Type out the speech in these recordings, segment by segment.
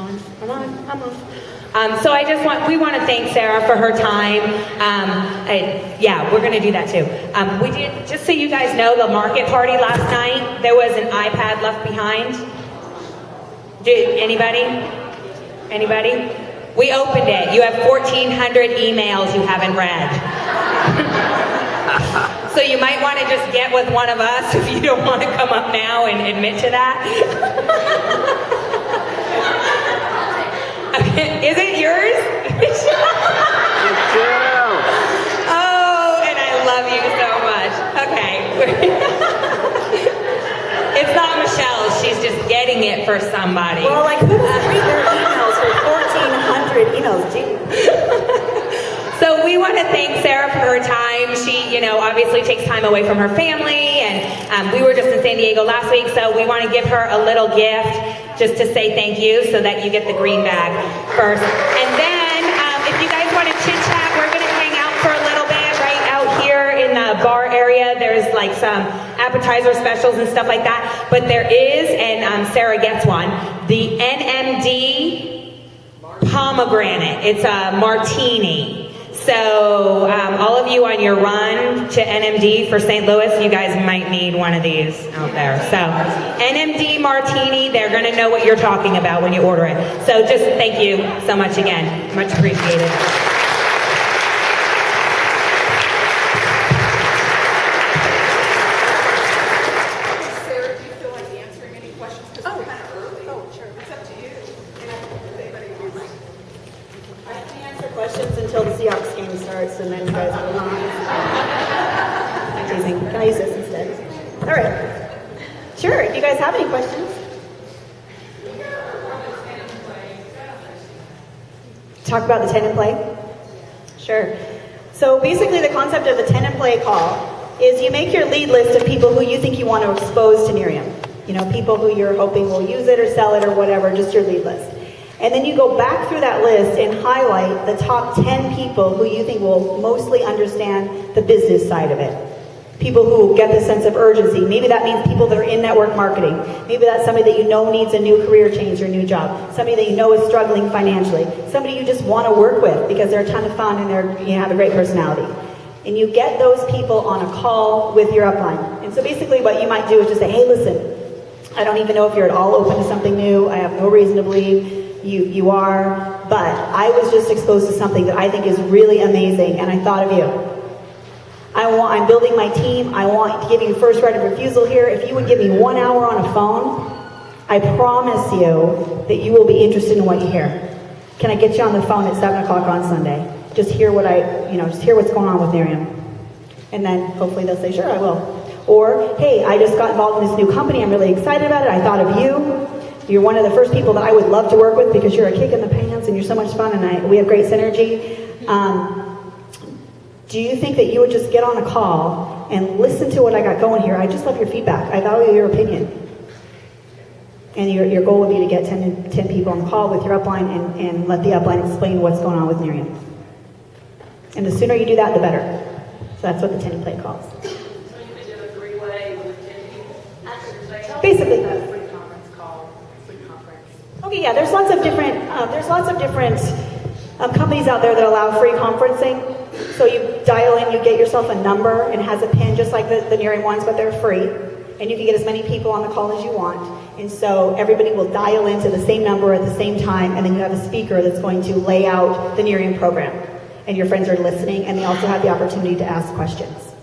I'm on. So we want to thank Sarah for her time. We're going to do that too. We did, just so you guys know, the market party last night, there was an iPad left behind. Did anybody? We opened it. You have 1,400 emails you haven't read. So you might want to just get with one of us if you don't want to come up now and admit to that. Is it yours? Oh, and I love you so much. Okay. It's not Michelle's. She's just getting it for somebody. Well, like, who doesn't read their emails for 1,400 emails? Gee. So we want to thank Sarah for her time. She, obviously takes time away from her family, and we were just in San Diego last week, so we want to give her a little gift just to say thank you, so that you get the green bag first. And then, if you guys want to chit-chat, we're going to hang out for a little bit right out here in the bar area. There's like some appetizer specials and stuff like that. But there is, and Sarah gets one, the NMD pomegranate. It's a martini. So all of you on your run to NMD for St. Louis, you guys might need one of these out there. So NMD Martini, they're going to know what you're talking about when you order it. So just thank you so much again. Much appreciated. Sarah, do you feel like answering any questions? Because we're kind of early. Oh, sure. It's up to you. I can answer questions until the Seahawks game starts, and then you guys will not. I'm teasing. Can I use this instead? All right. Sure, if you guys have any questions. Talk about the 10 and play? Sure. So basically the concept of the 10 and play call is you make your lead list of people who you think you want to expose to Nerium. People who you're hoping will use it or sell it or whatever, just your lead list. And then you go back through that list and highlight the top 10 people who you think will mostly understand the business side of it. People who get the sense of urgency. Maybe that means people that are in network marketing. Maybe that's somebody that you know needs a new career change or new job. Somebody that you know is struggling financially. Somebody you just want to work with because they're a ton of fun and you have a great personality. And you get those people on a call with your upline. And so basically what you might do is just say, hey, listen, I don't even know if you're at all open to something new. I have no reason to believe you are, but I was just exposed to something that I think is really amazing, and I thought of you. I'm building my team. I want to give you first right of refusal here. If you would give me 1 hour on a phone, I promise you that you will be interested in what you hear. Can I get you on the phone at 7 o'clock on Sunday? Just hear just hear what's going on with Nerium. And then hopefully they'll say, sure, I will. Or, hey, I just got involved in this new company. I'm really excited about it. I thought of you. You're one of the first people that I would love to work with because you're a kick in the pants and you're so much fun and we have great synergy. Do you think that you would just get on a call and listen to what I got going here? I just love your feedback. I value your opinion. And your goal would be to get 10 people on the call with your upline and let the upline explain what's going on with Nerium. And the sooner you do that, the better. So that's what the 10 play calls. So you could do a three-way with 10 people? Basically. A free conference call, free conference. Okay, yeah, there's lots of different companies out there that allow free conferencing. So you dial in, you get yourself a number, and it has a pin just like the Nerium ones, but they're free. And you can get as many people on the call as you want. And so everybody will dial into the same number at the same time, and then you have a speaker that's going to lay out the Nerium program. And your friends are listening, and they also have the opportunity to ask questions.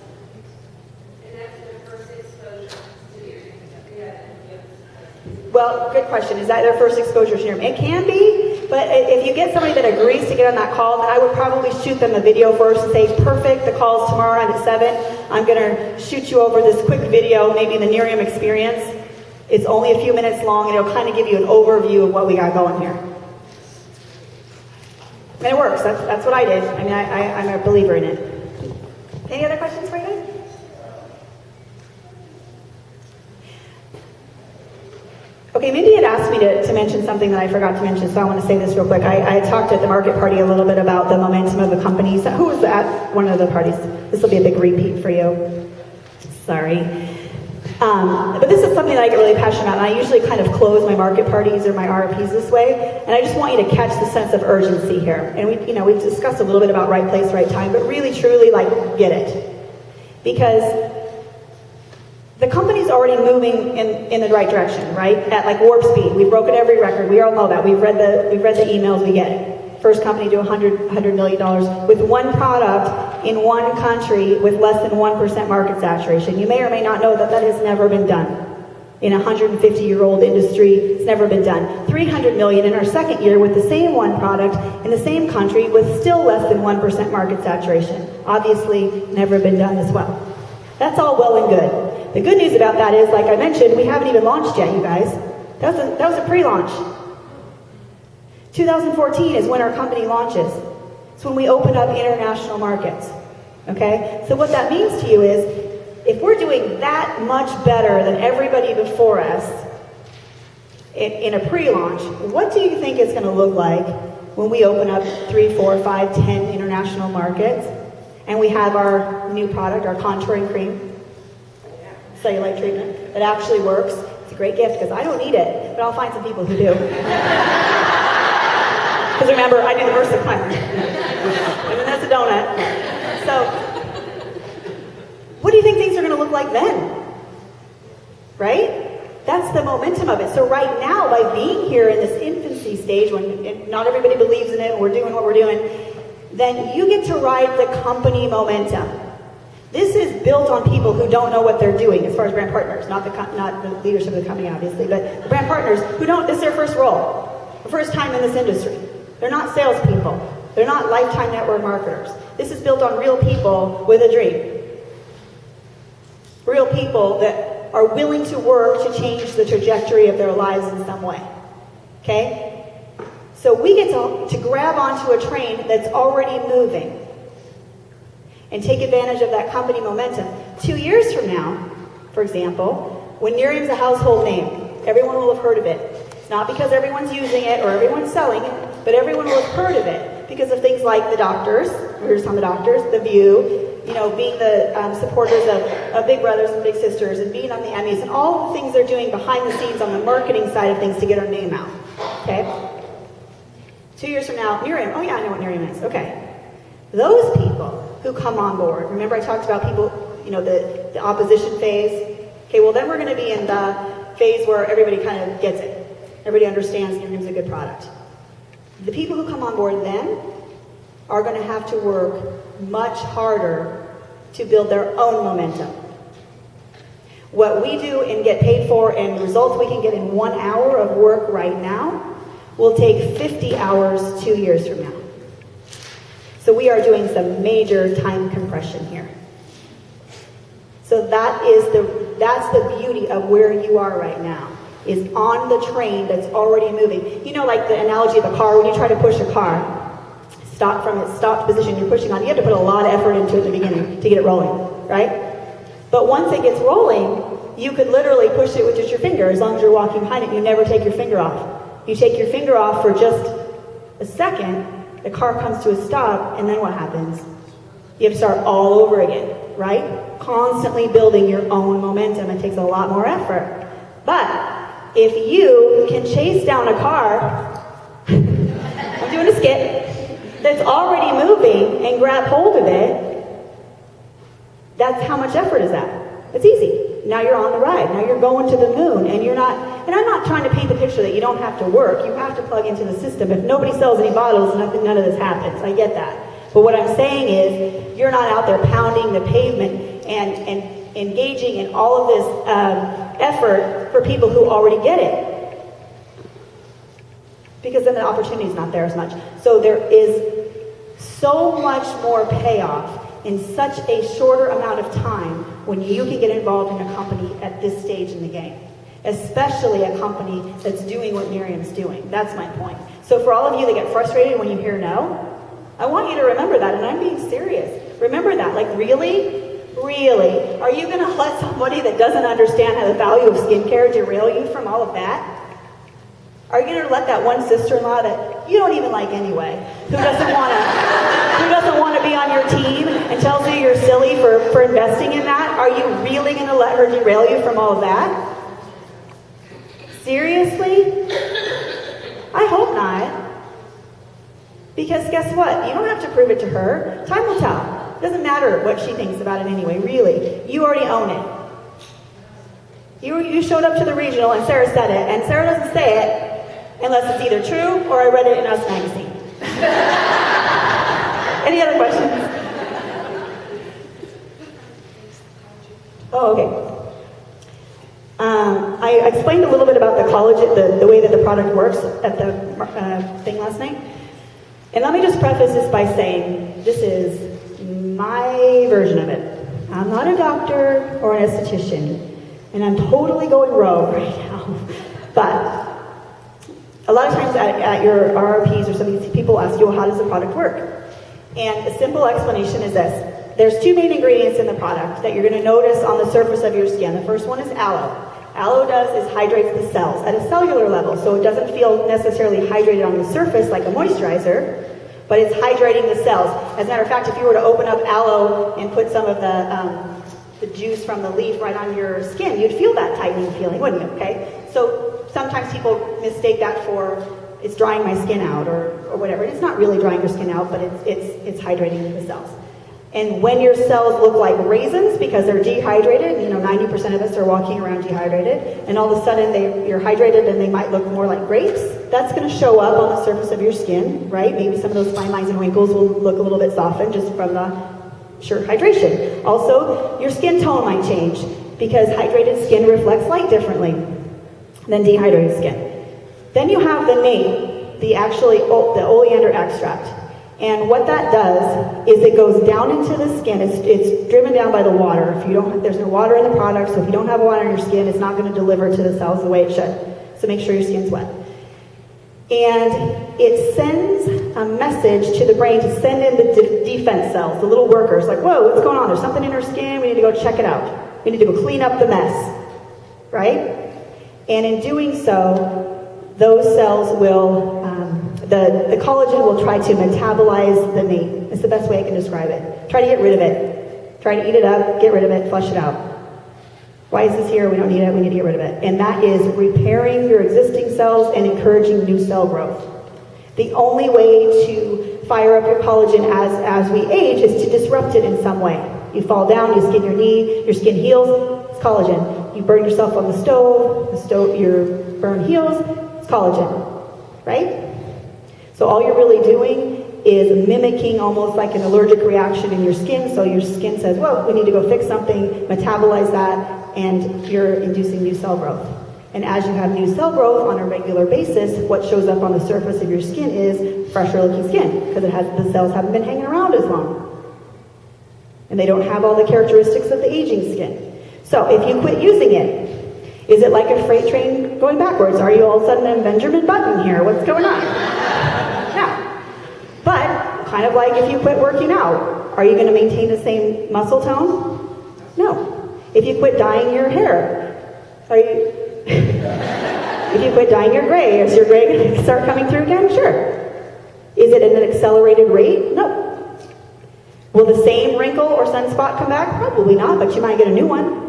And that's their first exposure to Nerium. Well, good question. Is that their first exposure to Nerium? It can be, but if you get somebody that agrees to get on that call, then I would probably shoot them a video first and say, perfect, the call's tomorrow at 7. I'm going to shoot you over this quick video, maybe the Nerium experience. It's only a few minutes long, and it'll kind of give you an overview of what we got going here. And it works. That's what I did. I mean, I'm a believer in it. Any other questions for you guys? Okay, Mindy had asked me to mention something that I forgot to mention, so I want to say this real quick. I had talked at the market party a little bit about the momentum of the companies. Who was at one of the parties? This will be a big repeat for you. Sorry. But this is something that I get really passionate about, and I usually kind of close my market parties or my RFPs this way, and I just want you to catch the sense of urgency here. And we've discussed a little bit about right place, right time, but really, truly, get it. Because the company's already moving in the right direction, right? At warp speed. We've broken every record. We all know that. We've read the emails we get. First company to $100 million with one product in one country with less than 1% market saturation. You may or may not know that has never been done. In a 150-year-old industry, it's never been done. $300 million in our second year with the same one product in the same country with still less than 1% market saturation. Obviously, never been done as well. That's all well and good. The good news about that is, like I mentioned, we haven't even launched yet, you guys. That was a pre-launch. 2014 is when our company launches. It's when we open up international markets. Okay? So what that means to you is, if we're doing that much better than everybody before us in a pre-launch, what do you think it's going to look like when we open up 3, 4, 5, 10 international markets and we have our new product, our contouring cream, cellulite treatment, that actually works? It's a great gift because I don't need it, but I'll find some people who do. Because remember, I do the Versa climber. And then that's a donut. So, what do you think things are going to look like then? Right? That's the momentum of it. So right now, by being here in this infancy stage, when not everybody believes in it, and we're doing what we're doing, then you get to ride the company momentum. This is built on people who don't know what they're doing as far as brand partners, not the leadership of the company, obviously, but the brand partners who don't, this is their first role, the first time in this industry. They're not salespeople. They're not lifetime network marketers. This is built on real people with a dream. Real people that are willing to work to change the trajectory of their lives in some way. Okay? So we get to grab onto a train that's already moving and take advantage of that company momentum. 2 years from now, for example, when Nerium's a household name, everyone will have heard of it. It's not because everyone's using it or everyone's selling it, but everyone will have heard of it because of things like the doctors, we were just on the doctors, the View, being the supporters of Big Brothers and Big Sisters, and being on the Emmys, and all the things they're doing behind the scenes on the marketing side of things to get our name out. Okay? 2 years from now, Nerium. Oh yeah, I know what Nerium is. Okay. Those people who come on board, remember I talked about people, the opposition phase? Okay, well then we're going to be in the phase where everybody kind of gets it. Everybody understands Nerium's a good product. The people who come on board then are going to have to work much harder to build their own momentum. What we do and get paid for and the results we can get in 1 hour of work right now will take 50 hours 2 years from now. So we are doing some major time compression here. So that's the beauty of where you are right now, is on the train that's already moving. Like the analogy of a car, when you try to push a car, from its stopped position you're pushing on, you have to put a lot of effort into it in the beginning to get it rolling, right? But once it gets rolling, you could literally push it with just your finger as long as you're walking behind it. You never take your finger off. You take your finger off for just a second, the car comes to a stop, and then what happens? You have to start all over again, right? Constantly building your own momentum. It takes a lot more effort. But if you can chase down a car, I'm doing a skit, that's already moving and grab hold of it, that's how much effort is that? It's easy. Now you're on the ride. Now you're going to the moon, and I'm not trying to paint the picture that you don't have to work. You have to plug into the system. If nobody sells any bottles, none of this happens. I get that. But what I'm saying is, you're not out there pounding the pavement and engaging in all of this effort for people who already get it. Because then the opportunity is not there as much. So there is so much more payoff in such a shorter amount of time when you can get involved in a company at this stage in the game. Especially a company that's doing what Nerium's doing. That's my point. So for all of you that get frustrated when you hear no, I want you to remember that, and I'm being serious. Remember that. Really? Really? Are you going to let somebody that doesn't understand how the value of skincare derail you from all of that? Are you going to let that one sister-in-law that you don't even like anyway, who doesn't want to be on your team and tells you you're silly for investing in that, are you really going to let her derail you from all of that? Seriously? I hope not. Because guess what? You don't have to prove it to her. Time will tell. It doesn't matter what she thinks about it anyway, really. You already own it. You showed up to the regional and Sarah said it, and Sarah doesn't say it unless it's either true or I read it in Us Magazine. Any other questions? Oh, okay. I explained a little bit about the college, the way that the product works at the thing last night. And let me just preface this by saying this is my version of it. I'm not a doctor or an esthetician, and I'm totally going rogue right now. But a lot of times at your RRPs or some of these people ask you, well, how does the product work? And a simple explanation is this. There's two main ingredients in the product that you're going to notice on the surface of your skin. The first one is aloe. Aloe does is hydrates the cells at a cellular level, so it doesn't feel necessarily hydrated on the surface like a moisturizer, but it's hydrating the cells. As a matter of fact, if you were to open up aloe and put some of the juice from the leaf right on your skin, you'd feel that tightening feeling, wouldn't you? Okay? So sometimes people mistake that for it's drying my skin out or whatever. It's not really drying your skin out, but it's hydrating the cells. And when your cells look like raisins because they're dehydrated, 90% of us are walking around dehydrated, and all of a sudden you're hydrated and they might look more like grapes, that's going to show up on the surface of your skin, right? Maybe some of those fine lines and wrinkles will look a little bit softened just from the sheer hydration. Also, your skin tone might change because hydrated skin reflects light differently than dehydrated skin. Then you have the nate, the oleander extract. And what that does is it goes down into the skin. It's driven down by the water. There's no water in the product, so if you don't have water in your skin, it's not going to deliver to the cells the way it should. So make sure your skin's wet. And it sends a message to the brain to send in the defense cells, the little workers, like, whoa, what's going on? There's something in her skin. We need to go check it out. We need to go clean up the mess, right? And in doing so, those cells will, the collagen will try to metabolize the nate. It's the best way I can describe it. Try to get rid of it. Try to eat it up, get rid of it, flush it out. Why is this here? We don't need it. We need to get rid of it. And that is repairing your existing cells and encouraging new cell growth. The only way to fire up your collagen as we age is to disrupt it in some way. You fall down, you skin your knee, your skin heals, it's collagen. You burn yourself on the stove, your burn heals, it's collagen, right? So all you're really doing is mimicking almost like an allergic reaction in your skin. So your skin says, well, we need to go fix something, metabolize that, and you're inducing new cell growth. And as you have new cell growth on a regular basis, what shows up on the surface of your skin is fresher looking skin, because the cells haven't been hanging around as long. And they don't have all the characteristics of the aging skin. So if you quit using it, is it like a freight train going backwards? Are you all of a sudden a Benjamin Button here? What's going on? No. But kind of like if you quit working out, are you going to maintain the same muscle tone? No. If you quit dyeing your hair, are you... if you quit dyeing your gray, is your gray going to start coming through again? Sure. Is it at an accelerated rate? No. Will the same wrinkle or sunspot come back? Probably not, but you might get a new one.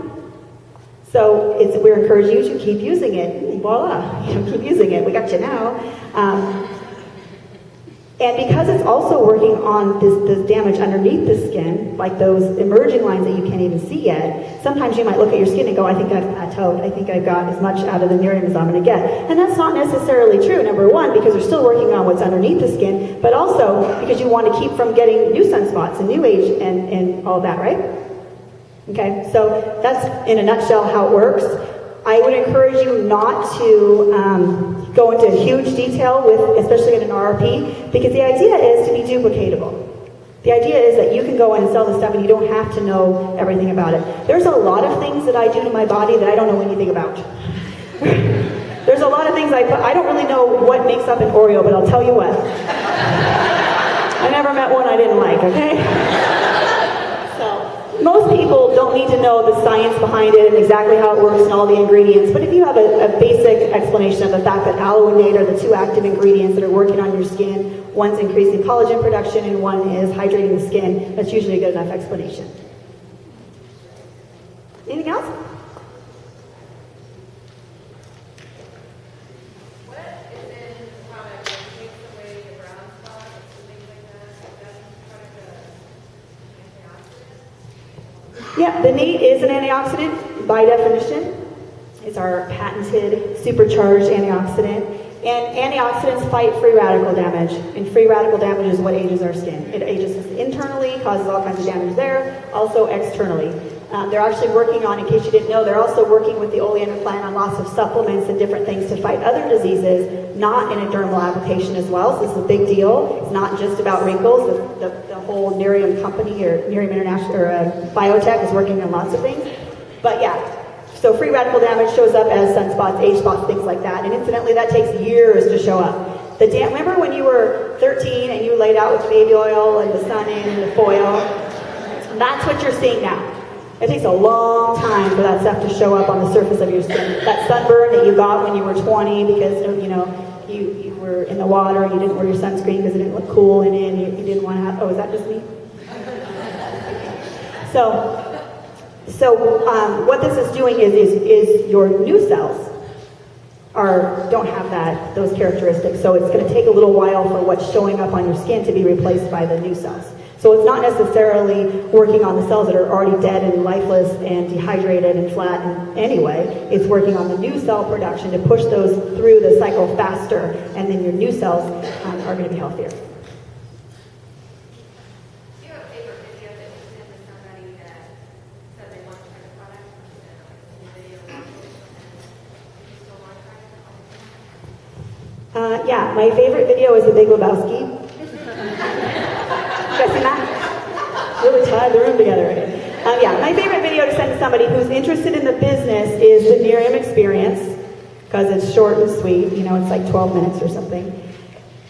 So we're encouraging you to keep using it. Voila, keep using it. We got you now. And because it's also working on this damage underneath the skin, like those emerging lines that you can't even see yet, sometimes you might look at your skin and go, I think I've plateaued. I think I've got as much out of the Nerium as I'm going to get. And that's not necessarily true, number one, because you're still working on what's underneath the skin, but also because you want to keep from getting new sunspots and new age and all that, right? Okay, so that's in a nutshell how it works. I would encourage you not to go into huge detail with, especially in an RRP, because the idea is to be duplicatable. The idea is that you can go in and sell the stuff and you don't have to know everything about it. There's a lot of things that I do to my body that I don't know anything about. There's a lot of things I don't really know what makes up an Oreo, but I'll tell you what. I never met one I didn't like, okay? So, most people don't need to know the science behind it and exactly how it works and all the ingredients, but if you have a basic explanation of the fact that aloe and nate are the two active ingredients that are working on your skin, one's increasing collagen production and one is hydrating the skin, that's usually a good enough explanation. Anything else? What is in the product that takes away the brown spots and things like that? Is that product an antioxidant? Yeah, the nate is an antioxidant by definition. It's our patented supercharged antioxidant. And antioxidants fight free radical damage. And free radical damage is what ages our skin. It ages us internally, causes all kinds of damage there, also externally. They're actually working on, in case you didn't know, they're also working with the Oleander plant on lots of supplements and different things to fight other diseases, not in a dermal application as well. So this is a big deal. It's not just about wrinkles. The whole Nerium company, or Nerium International, or biotech is working on lots of things. But yeah, so free radical damage shows up as sunspots, age spots, things like that. And incidentally, that takes years to show up. Remember when you were 13 and you laid out with the baby oil and the sun in and the foil? That's what you're seeing now. It takes a long time for that stuff to show up on the surface of your skin. That sunburn that you got when you were 20 because you were in the water and you didn't wear your sunscreen because it didn't look cool and you didn't want to have. Oh, is that just me? So what this is doing is your new cells don't have those characteristics. So it's going to take a little while for what's showing up on your skin to be replaced by the new cells. So it's not necessarily working on the cells that are already dead and lifeless and dehydrated and flattened anyway. It's working on the new cell production to push those through the cycle faster, and then your new cells are going to be healthier. Do you have a favorite video that you sent to somebody that said they want to try the product? And the video and you still want to try it? Yeah, my favorite video is The Big Lebowski. You guys seen that? Really tied the room together. Yeah, my favorite video to send to somebody who's interested in the business is the Nerium experience, because it's short and sweet. It's like 12 minutes or something.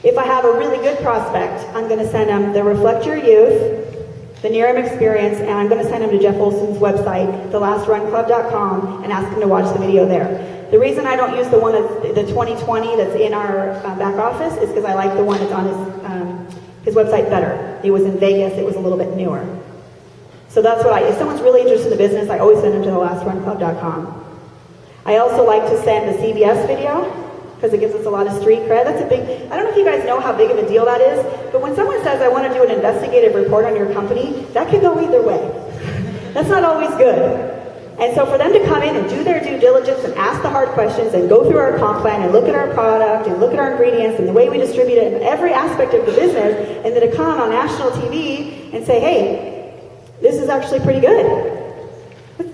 If I have a really good prospect, I'm going to send them the Reflect Your Youth, the Nerium experience, and I'm going to send them to Jeff Olson's website, thelastrunclub.com, and ask them to watch the video there. The reason I don't use the one that's the 2020 that's in our back office is because I like the one that's on his website better. It was in Vegas. It was a little bit newer. So that's what if someone's really interested in the business, I always send them to thelastrunclub.com. I also like to send the CBS video because it gives us a lot of street cred. I don't know if you guys know how big of a deal that is, but when someone says, I want to do an investigative report on your company, that could go either way. That's not always good. And so for them to come in and do their due diligence and ask the hard questions and go through our comp plan and look at our product and look at our ingredients and the way we distribute it and every aspect of the business, and then to come on national TV and say, hey, this is actually pretty good.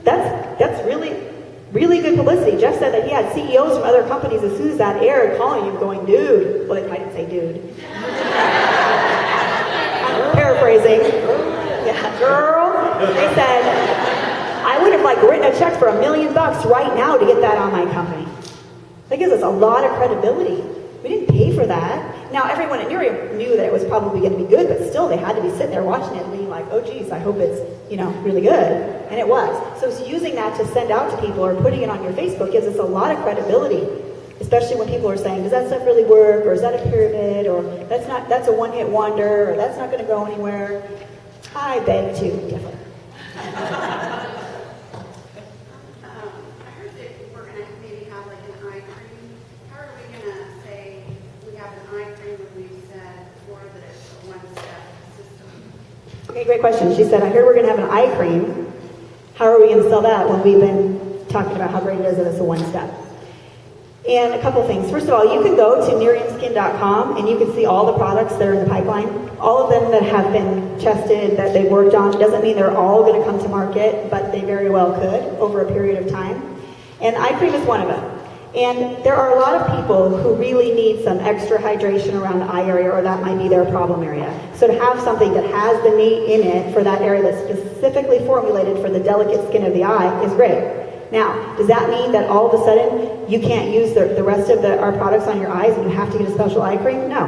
That's really, really good publicity. Jeff said that he had CEOs from other companies as soon as that aired calling him going, dude. Well, I didn't say dude. I'm paraphrasing. Yeah, girl. They said, I would have written a check for $1 million right now to get that on my company. That gives us a lot of credibility. We didn't pay for that. Now everyone at Nerium knew that it was probably going to be good, but still they had to be sitting there watching it and being like, oh geez, I hope it's really good. And it was. So using that to send out to people or putting it on your Facebook gives us a lot of credibility, especially when people are saying, does that stuff really work, or is that a pyramid, or that's a one-hit wonder, or that's not going to go anywhere. I beg to differ. Okay, great question. She said, I heard we're going to have an eye cream. How are we going to sell that when we've been talking about how great it is that it's a one-step? And a couple things. First of all, you can go to neriumskin.com and you can see all the products that are in the pipeline. All of them that have been tested, that they've worked on. It doesn't mean they're all going to come to market, but they very well could over a period of time. And eye cream is one of them. And there are a lot of people who really need some extra hydration around the eye area, or that might be their problem area. So to have something that has the nate in it for that area that's specifically formulated for the delicate skin of the eye is great. Now, does that mean that all of a sudden you can't use the rest of our products on your eyes and you have to get a special eye cream? No.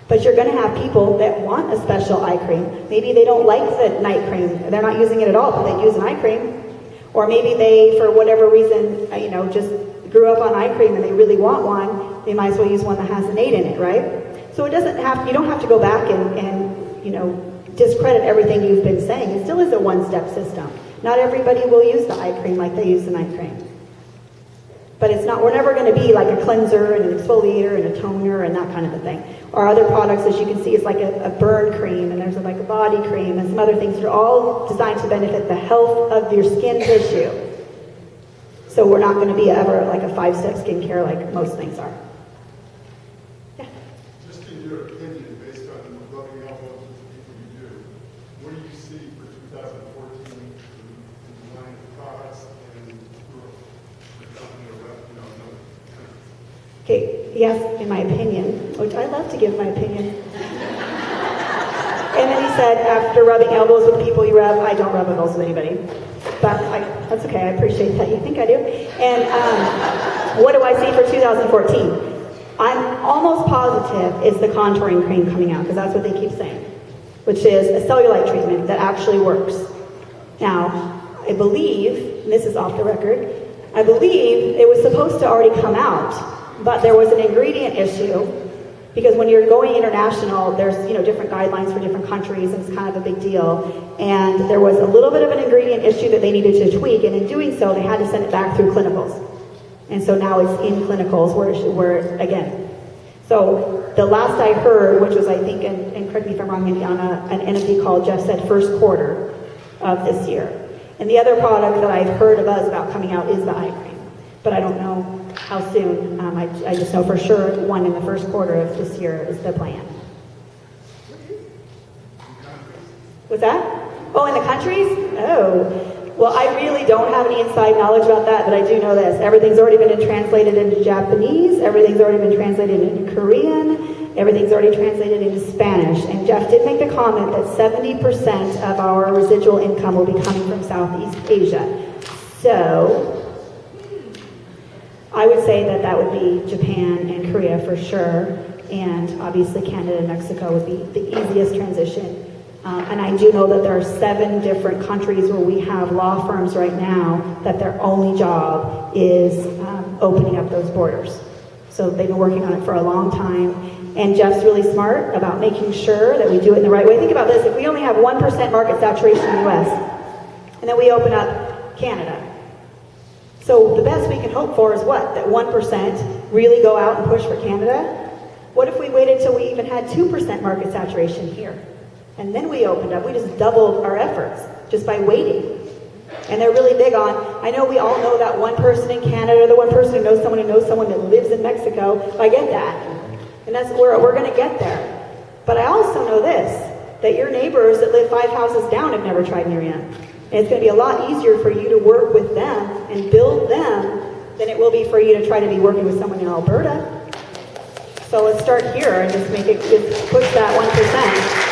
But you're going to have people that want a special eye cream. Maybe they don't like the night cream. They're not using it at all, but they use an eye cream. Or maybe they, for whatever reason, just grew up on eye cream and they really want one. They might as well use one that has an 8 in it, right? So you don't have to go back and discredit everything you've been saying. It still is a one-step system. Not everybody will use the eye cream like they use the night cream. But we're never going to be like a cleanser and an exfoliator and a toner and that kind of a thing. Our other products, as you can see, is like a burn cream, and there's like a body cream and some other things that are all designed to benefit the health of your skin tissue. So we're not going to be ever like a 5-step skincare like most things are. Yeah. Just in your opinion, based on rubbing elbows with the people you do, what do you see for 2014 in line of products and growth? The company or another country? Okay, yes, in my opinion, which I love to give my opinion. And then he said, after rubbing elbows with people you rub, I don't rub elbows with anybody. But that's okay, I appreciate that. You think I do? And what do I see for 2014? I'm almost positive it's the contouring cream coming out, because that's what they keep saying, which is a cellulite treatment that actually works. Now, I believe, and this is off the record, I believe it was supposed to already come out, but there was an ingredient issue, because when you're going international, there's different guidelines for different countries, and it's kind of a big deal. And there was a little bit of an ingredient issue that they needed to tweak, and in doing so, they had to send it back through clinicals. And so now it's in clinicals where again. So the last I heard, which was I think, and correct me if I'm wrong, maybe on an NFD call, Jeff said first quarter of this year. And the other product that I've heard a buzz about coming out is the eye cream. But I don't know how soon. I just know for sure one in the first quarter of this year is the plan. What's that? Oh, in the countries? Oh. Well, I really don't have any inside knowledge about that, but I do know this. Everything's already been translated into Japanese. Everything's already been translated into Korean. Everything's already translated into Spanish. And Jeff did make the comment that 70% of our residual income will be coming from Southeast Asia. So I would say that would be Japan and Korea for sure. And obviously Canada and Mexico would be the easiest transition. And I do know that there are 7 different countries where we have law firms right now that their only job is opening up those borders. So they've been working on it for a long time. And Jeff's really smart about making sure that we do it in the right way. Think about this. If we only have 1% market saturation in the U.S., and then we open up Canada. So the best we can hope for is what? That 1% really go out and push for Canada? What if we waited till we even had 2% market saturation here? And then we opened up. We just doubled our efforts just by waiting. And they're really big on, I know we all know that one person in Canada, the one person who knows someone that lives in Mexico. I get that. And that's where we're going to get there. But I also know this, that your neighbors that live 5 houses down have never tried Nerium. And it's going to be a lot easier for you to work with them and build them than it will be for you to try to be working with someone in Alberta. So let's start here and just push that 1%.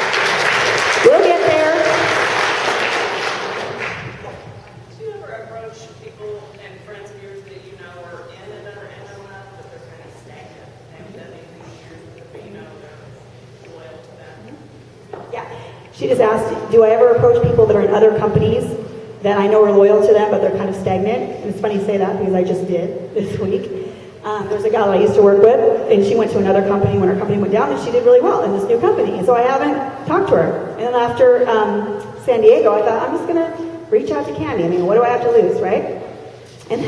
We'll get there. Do you ever approach people and friends of yours that you know are in another MLF, but they're kind of stagnant? They haven't done anything in years, but they're loyal to them? Yeah. She just asked, do I ever approach people that are in other companies that I know are loyal to them, but they're kind of stagnant? And it's funny you say that because I just did this week. There's a gal that I used to work with, and she went to another company when her company went down, and she did really well in this new company. And so I haven't talked to her. And then after San Diego, I thought, I'm just going to reach out to Candy. I mean, what do I have to lose, right? And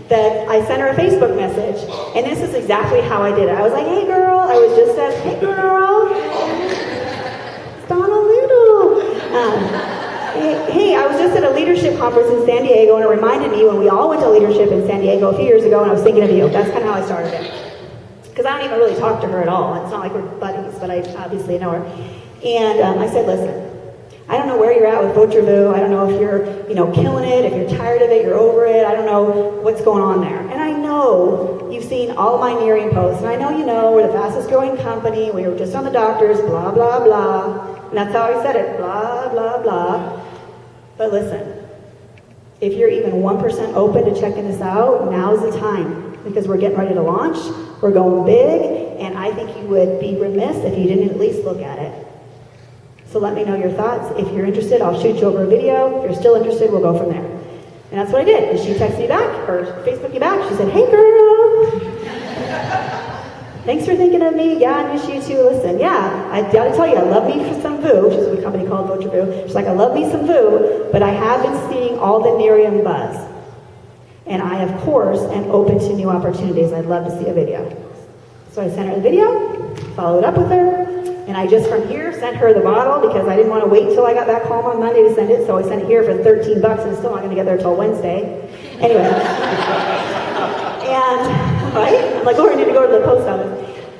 then I sent her a Facebook message, and this is exactly how I did it. I was like, hey, girl. I was just said, hey, girl. It's Donna Little. Hey, I was just at a leadership conference in San Diego, and it reminded me when we all went to leadership in San Diego a few years ago, and I was thinking of you. That's kind of how I started it. Because I don't even really talk to her at all. It's not like we're buddies, but I obviously know her. And I said, listen, I don't know where you're at with Votrevue. I don't know if you're, killing it, if you're tired of it, you're over it. I don't know what's going on there. And I know you've seen all of my Nerium posts, and I know we're the fastest growing company. We were just on the doctors, blah, blah, blah. And that's how I said it, blah, blah, blah. But listen, if you're even 1% open to checking this out, now's the time. Because we're getting ready to launch. We're going big. And I think you would be remiss if you didn't at least look at it. So let me know your thoughts. If you're interested, I'll shoot you over a video. If you're still interested, we'll go from there. And that's what I did. And she texted me back, or Facebooked me back. She said, hey girl, thanks for thinking of me. Yeah, I miss you too. Listen, yeah, I gotta tell you, I love me for some Vu, which is a company called Vote Your Vu. She's like, I love me some Vu, but I have been seeing all the Nerium buzz. And I, of course, am open to new opportunities. I'd love to see a video. So I sent her the video, followed up with her, and I just from here sent her the bottle because I didn't want to wait till I got back home on Monday to send it, so I sent it here for $13 and it's still not going to get there till Wednesday. Anyway. And, right? I'm like, oh, I need to go to the post office.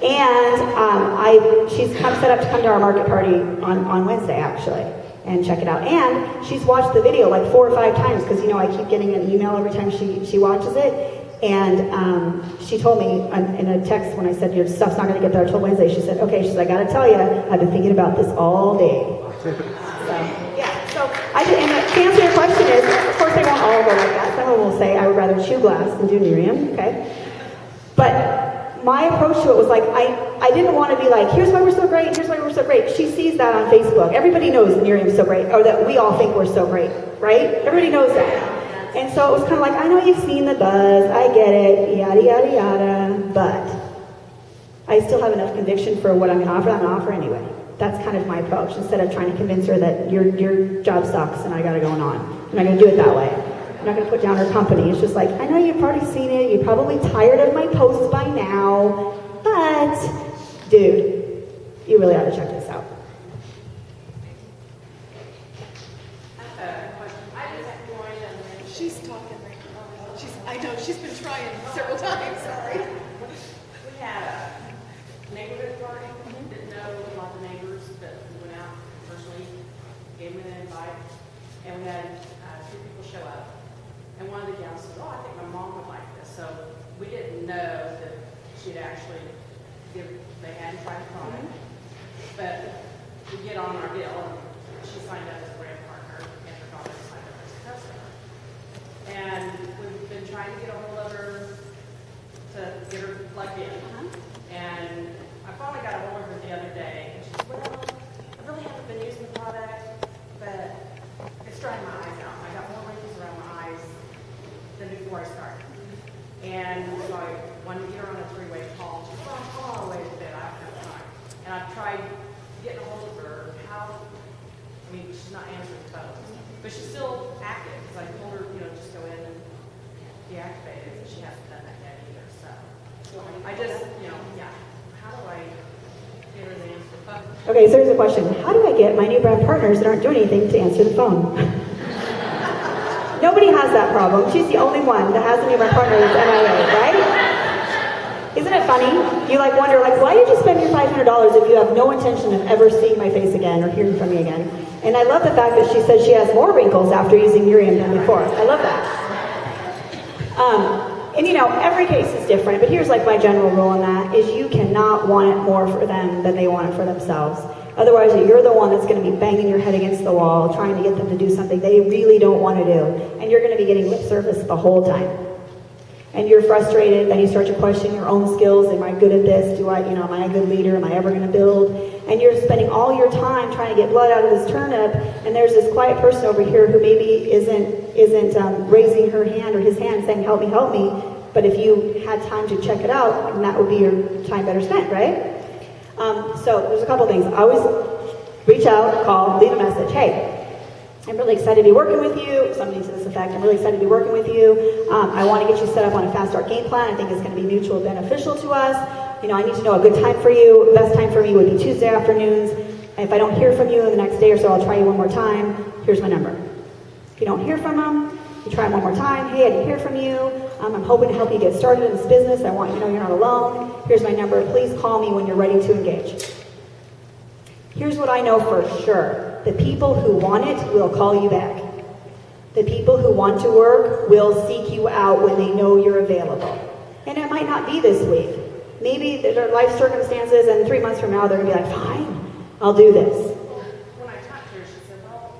And she's set up to come to our market party on Wednesday, actually, and check it out. And she's watched the video like 4 or 5 times because, you know, I keep getting an email every time she watches it. And she told me in a text when I said, your stuff's not going to get there until Wednesday, she said, okay, she's like, I got to tell you, I've been thinking about this all day. So, yeah. So, and to answer your question is, of course they won't all go like that. Some of them will say, I would rather chew glass than do Nerium, okay? But my approach to it was like, I didn't want to be like, here's why we're so great, here's why we're so great. She sees that on Facebook. Everybody knows Nerium's so great, or that we all think we're so great, right? Everybody knows that. And so it was kind of like, I know you've seen the buzz, I get it, yada, yada, yada, but I still have enough conviction for what I'm going to offer. I'm going to offer anyway. That's kind of my approach. Instead of trying to convince her that your job sucks and I got to go on. I'm not going to do it that way. I'm not going to put down her company. It's just like, I know you've already seen it. You're probably tired of my posts by now, but dude, you really ought to check this out. She's talking right now. I know, she's been trying several times, sorry. We had a neighborhood party, didn't know a lot of the neighbors, but we went out first week, gave them an invite, and we had 2 people show up. And one of the gals said, oh, I think my mom would like this. So we didn't know that she'd actually they hadn't tried the product. But we get on our deal, and she signed up as a brand partner, and her daughter signed up as a customer. And we've been trying to get a hold of her to get her plugged in. And I finally got a hold of her the other day, and she said, well, I really haven't been using the product, but it's drying my eyes out. I got more wrinkles around my eyes than before I started. And so I wanted to get her on a 3-way call. She said, well, I'm on my way to bed. I don't have time. And I've tried getting a hold of her. She's not answering the phone. But she's still active, because I told her, just go in and deactivate it. She hasn't done that yet either. So I just, how do I get her to answer the phone? Okay, so here's a question. How do I get my new brand partners that aren't doing anything to answer the phone? Nobody has that problem. She's the only one that has a new brand partner that's MIA, right? Isn't it funny? You wonder, why did you spend your $500 if you have no intention of ever seeing my face again or hearing from me again? And I love the fact that she said she has more wrinkles after using Nerium than before. I love that. Every case is different, but here's my general rule on that, is you cannot want it more for them than they want it for themselves. Otherwise, you're the one that's going to be banging your head against the wall, trying to get them to do something they really don't want to do. And you're going to be getting lip service the whole time. And you're frustrated, then you start to question your own skills. Am I good at this? Am I a good leader? Am I ever going to build? And you're spending all your time trying to get blood out of this turnip, and there's this quiet person over here who maybe isn't raising her hand or his hand saying, help me. But if you had time to check it out, then that would be your time better spent, right? So there's a couple things. Always reach out, call, leave a message. Hey, I'm really excited to be working with you. Something to this effect. I'm really excited to be working with you. I want to get you set up on a fast start game plan. I think it's going to be mutually beneficial to us. I need to know a good time for you. Best time for me would be Tuesday afternoons. If I don't hear from you in the next day or so, I'll try you one more time. Here's my number. If you don't hear from them, you try one more time. Hey, I didn't hear from you. I'm hoping to help you get started in this business. I want you to know you're not alone. Here's my number. Please call me when you're ready to engage. Here's what I know for sure. The people who want it will call you back. The people who want to work will seek you out when they know you're available. And it might not be this week. Maybe there are life circumstances, and 3 months from now they're going to be like, fine, I'll do this. When I talked to her, she said, well,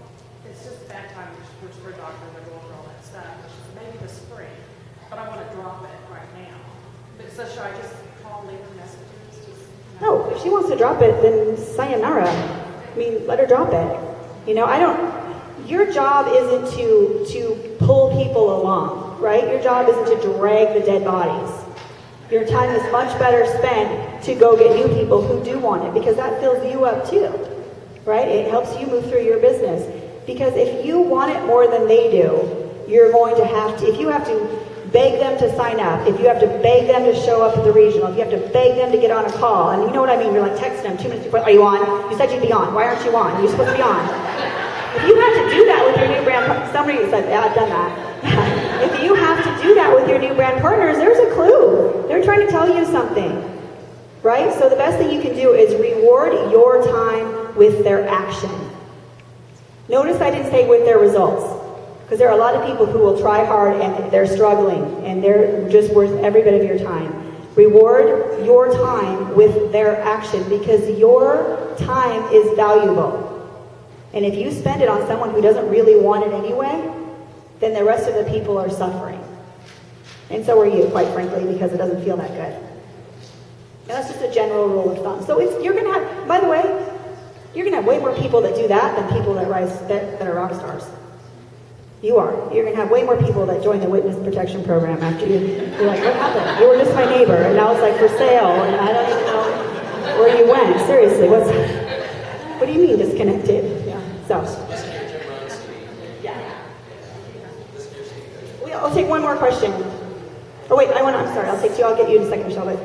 it's just a bad time, which for a doctor, they're going over all that stuff. She said, maybe this spring, but I want to drop it right now. But so should I just call, leave her messages? if she wants to drop it, then sayonara. I mean, let her drop it. You know, your job isn't to pull people along, right? Your job isn't to drag the dead bodies. Your time is much better spent to go get new people who do want it, because that fills you up too, right? It helps you move through your business. Because if you want it more than they do, you're going to have to, if you have to beg them to sign up, if you have to beg them to show up at the regional, if you have to beg them to get on a call, and you know what I mean, you're like texting them 2 minutes before, are you on? You said you'd be on. Why aren't you on? You're supposed to be on. If you have to do that with your new brand, somebody said, yeah, I've done that. If you have to do that with your new brand partners, there's a clue. They're trying to tell you something, right? So the best thing you can do is reward your time with their action. Notice I didn't say with their results, because there are a lot of people who will try hard and they're struggling, and they're just worth every bit of your time. Reward your time with their action, because your time is valuable. And if you spend it on someone who doesn't really want it anyway, then the rest of the people are suffering. And so are you, quite frankly, because it doesn't feel that good. And that's just a general rule of thumb. So you're going to have, by the way, you're going to have way more people that do that than people that are rock stars. You are. You're going to have way more people that join the witness protection program after you're like, what happened? You were just my neighbor, and now it's like for sale, and I don't even know where you went. Seriously, what do you mean disconnected? Yeah. So. Yeah. I'll take one more question. Oh wait, I'm sorry. I'll take two. I'll get you in a second, Michelle. But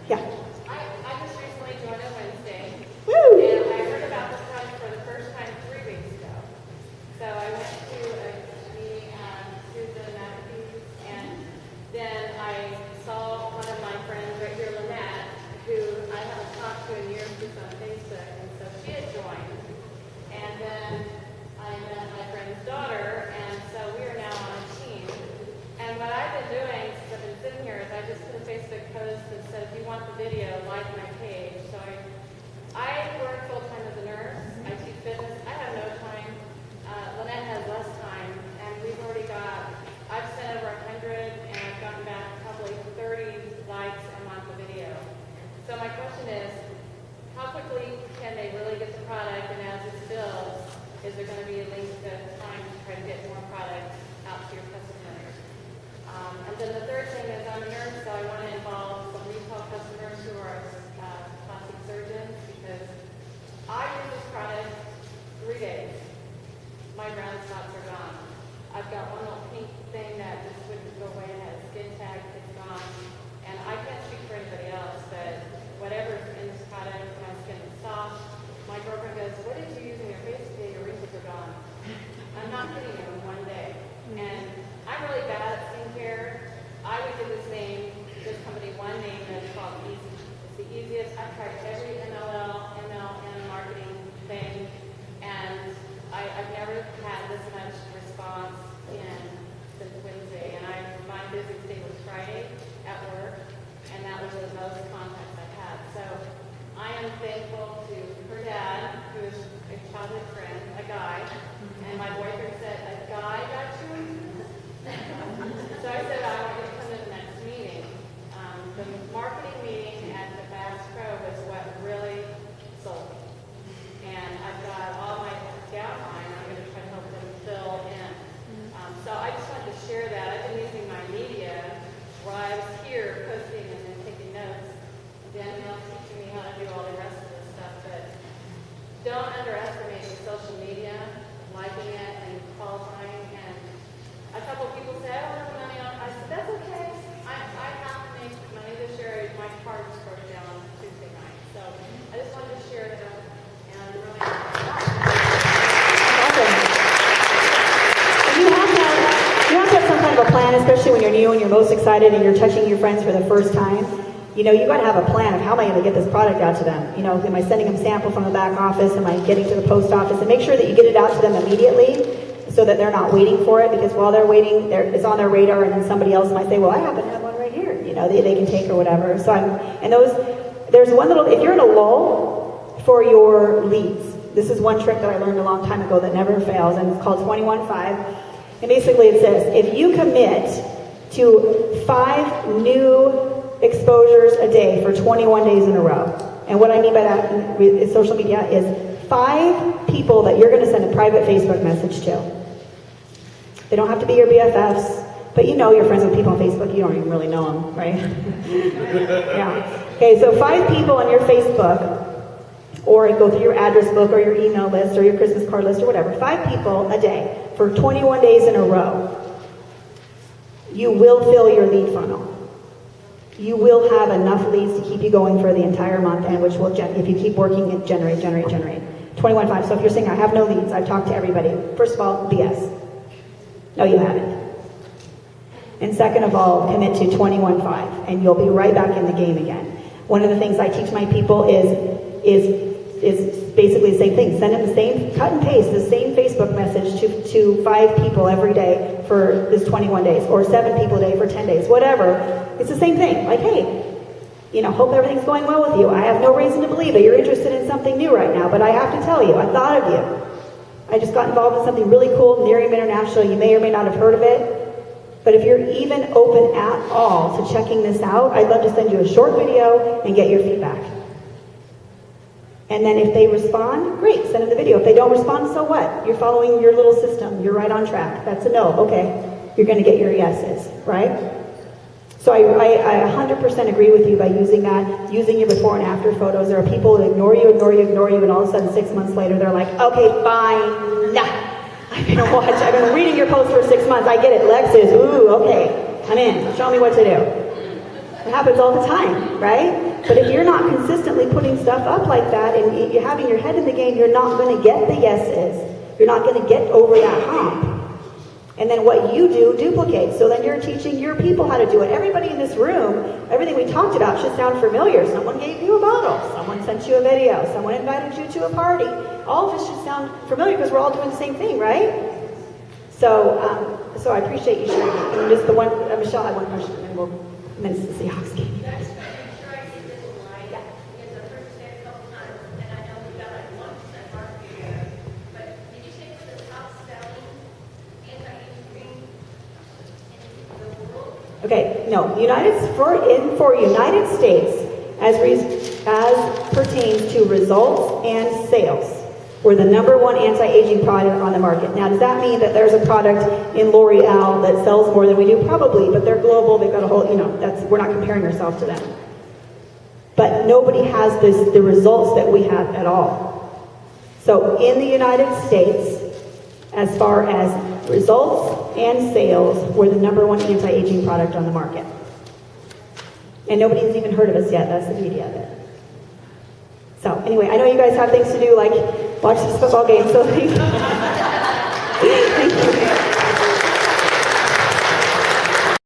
yeah. I just recently joined on Wednesday. Woo! And I heard about this project for the first time 3 weeks ago. So I went to a meeting on Tuesday night, and then I saw one of my friends right here, Lynette, who I haven't talked to in years, just on Facebook, and so she had joined. And then I met my friend's daughter, and so we are now on a team. And what I've been doing since I've been sitting here is I just put a Facebook post that said, if you want the video, like my page. So I work full-time as a nurse. I teach fitness. I have no time. Lynette has less time. And we've already I've sent over 100, and I've gotten back probably 30 likes a month of video. So my question is, how quickly can they really get the product? And as this builds, is there going to be a link to time to try to get more product out to your customers? And then the third thing is I'm a nurse, so I want to involve some retail customers who are plastic surgeons, because I use this product 3 days. My brown spots are gone. I've got one little pink thing that just wouldn't go away and has skin tag, it's gone. And I can't speak for anybody else, but whatever's in this product, my skin is soft. My girlfriend goes, what did you use in your face today? Your wrinkles are gone. I'm not kidding you, in 1 day. And I'm really bad at skincare. I would give this company one name that's called Easy. It's the easiest. I've tried every MLM marketing thing, and I've never had this much response since Wednesday. And my busiest day was Friday at work, and that was the most contacts I've had. So I am thankful to her dad, who is a childhood friend, a guy, and my boyfriend said, a guy got you? So I said, I want you to come to the next meeting. The marketing meeting at the Bass Pro was what really sold me. And I've got all my downline, I'm going to try to help them fill in. So I just wanted to share that. I've been using my media while I was here posting and then taking notes. Danielle's teaching me how to do all the rest of this stuff, but don't underestimate the social media, liking it and qualifying. And a couple people say, I don't have money on it. I said, that's okay. I have to make money this year. My car just broke down on Tuesday night. So I just wanted to share that. And I'm really Awesome. You have to have some kind of a plan, especially when you're new and you're most excited and you're touching your friends for the first time. You know, you got to have a plan of how am I going to get this product out to them. You know, am I sending them sample from the back office? Am I getting to the post office? And make sure that you get it out to them immediately so that they're not waiting for it, because while they're waiting, it's on their radar, and then somebody else might say, well, I happen to have one right here. You know, they can take or whatever. So there's one little, if you're in a lull for your leads, this is one trick that I learned a long time ago that never fails, and it's called 21-5. And basically it says, if you commit to 5 new exposures a day for 21 days in a row, And what I mean by that with social media is 5 people that you're going to send a private Facebook message to. They don't have to be your BFFs, but you know you're friends with people on Facebook. You don't even really know them, right? Yeah. Okay, so 5 people on your Facebook, or go through your address book or your email list or your Christmas card list or whatever. 5 people a day for 21 days in a row. You will fill your lead funnel. You will have enough leads to keep you going for the entire month, and which will, if you keep working it, generate. 21.5. So if you're saying, I have no leads, I've talked to everybody. First of all, BS. No, you haven't. And second of all, commit to 21.5, and you'll be right back in the game again. One of the things I teach my people is basically the same thing. Send them the same, cut and paste the same Facebook message to 5 people every day for this 21 days, or 7 people a day for 10 days, whatever. It's the same thing. Like, hey, hope everything's going well with you. I have no reason to believe that you're interested in something new right now, but I have to tell you, I thought of you. I just got involved in something really cool, Nerium International. You may or may not have heard of it. But if you're even open at all to checking this out, I'd love to send you a short video and get your feedback. And then if they respond, great, send them the video. If they don't respond, so what? You're following your little system. You're right on track. That's a no. Okay. You're going to get your yeses, right? So I 100% agree with you by using that, using your before and after photos. There are people who ignore you, and all of a sudden 6 months later, they're like, okay, fine. Nah. I've been reading your post for 6 months. I get it. Lex is, ooh, okay. I'm in. Show me what to do. It happens all the time, right? But if you're not consistently putting stuff up like that and you're having your head in the game, you're not going to get the yeses. You're not going to get over that hump. And then what you do duplicates. So then you're teaching your people how to do it. Everybody in this room, everything we talked about should sound familiar. Someone gave you a bottle. Someone sent you a video. Someone invited you to a party. All of this should sound familiar because we're all doing the same thing, right? So I appreciate you sharing that. And just the one, Michelle had one question, and we'll miss the Seahawks game. Okay, no, for United States, as pertains to results and sales, we're the #1 anti-aging product on the market. Now, does that mean that there's a product in L'Oreal that sells more than we do? Probably, but they're global. They've got a whole, we're not comparing ourselves to them. But nobody has the results that we have at all. So in the United States, as far as results and sales, we're the #1 anti-aging product on the market. And nobody's even heard of us yet. That's the beauty of it. So anyway, I know you guys have things to do, like watch this football game, so